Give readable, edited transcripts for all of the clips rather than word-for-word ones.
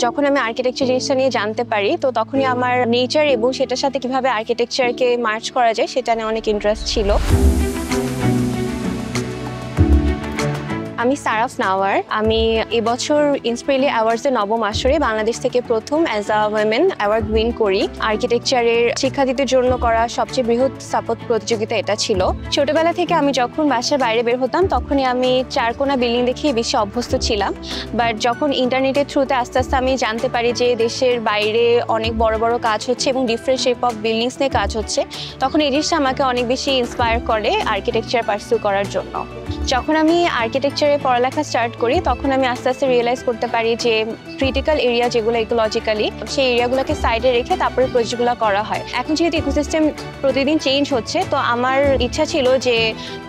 যখন আমি আর্কিটেকচার জিনিসটা নিয়ে জানতে পারি তো তখনই আমার নেচার এবং সেটার সাথে কিভাবে আর্কিটেকচারকে মার্চ করা যায় সেটা নিয়ে অনেক ইন্টারেস্ট ছিল। আমি সারাফ নাওয়ার। আমি এবছর ইন্সপিরেলি অ্যাওয়ার্ডসের নবম আসরে বাংলাদেশ থেকে প্রথম as a women award win করি। আর্কিটেকচারের শিক্ষার্থীদের জন্য করা সবচেয়ে বৃহৎ সাপোর্ট প্রতিযোগিতা এটা ছিল। ছোটবেলা থেকে আমি যখন বাসার বাইরে বের হতাম তখনই আমি চারকোনা বিল্ডিং দেখে বেশি অভ্যস্ত ছিলাম। বাট যখন ইন্টারনেটের থ্রুতে আস্তে আস্তে আমি জানতে পারি যে দেশের বাইরে অনেক বড় বড় কাজ হচ্ছে এবং ডিফারেন্ট শেপ অফ বিল্ডিংস নিয়ে কাজ হচ্ছে, তখন এই জিনিসটা আমাকে অনেক বেশি ইন্সপায়ার করে আর্কিটেকচার পার্সু করার জন্য। যখন আমি আর্কিটেকচারে পড়ালেখা স্টার্ট করি তখন আমি আস্তে আস্তে রিয়েলাইজ করতে পারি যে ক্রিটিক্যাল এরিয়া যেগুলো ইকোলজিক্যালি, সেই এরিয়াগুলোকে সাইডে রেখে তারপরে প্রজেক্টগুলো করা হয়। এখন যেহেতু ইকোসিস্টেম প্রতিদিন চেঞ্জ হচ্ছে, তো আমার ইচ্ছা ছিল যে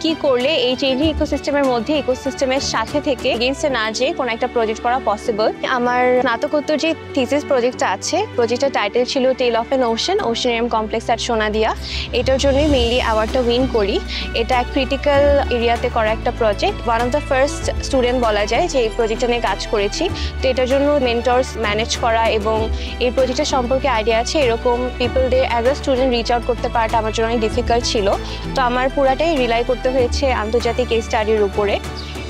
কি করলে এই চেঞ্জিং ইকোসিস্টেমের মধ্যে ইকোসিস্টেমের সাথে থেকে এগেইনস্টে না যেয়ে কোনো একটা প্রজেক্ট করা পসিবল। আমার স্নাতকোত্তর যে থিসিস প্রজেক্টটা আছে, প্রজেক্টের টাইটেল ছিল tale of an ocean, oceanarium complex at Sonadia. এটার জন্যই মেইনলি অ্যাওয়ার্ডটা উইন করি। এটা ক্রিটিক্যাল এরিয়াতে করা একটা project. One of the first student বলা যায় যে এই প্রজেক্টটা নিয়ে কাজ করেছি। তো এটার জন্য মেন্টরস ম্যানেজ করা এবং এই প্রজেক্টের সম্পর্কে আইডিয়া আছে এরকম পিপলদের as a student reach out করতে পারাটা আমার জন্য অনেক ডিফিকাল্ট ছিল। তো আমার পুরাটাই রিলাই করতে হয়েছে আন্তর্জাতিক কেস স্টাডির উপরে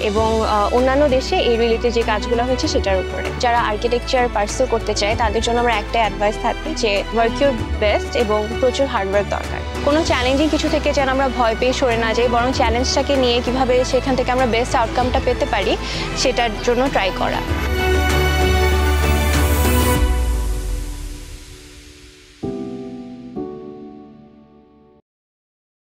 এবং অন্যান্য দেশে এই রিলেটেড যে কাজগুলো হয়েছে সেটার উপরে। যারা আর্কিটেকচার পার্সু করতে চায় তাদের জন্য আমার একটাই অ্যাডভাইস থাকবে যে ওয়ার্ক ইউর বেস্ট এবং প্রচুর হার্ডওয়ার্ক দরকার। কোনো চ্যালেঞ্জিং কিছু থেকে যেন আমরা ভয় পেয়ে সরে না যাই, বরং চ্যালেঞ্জটাকে নিয়ে কিভাবে সেখান থেকে আমরা বেস্ট আউটকামটা পেতে পারি সেটার জন্য ট্রাই করা।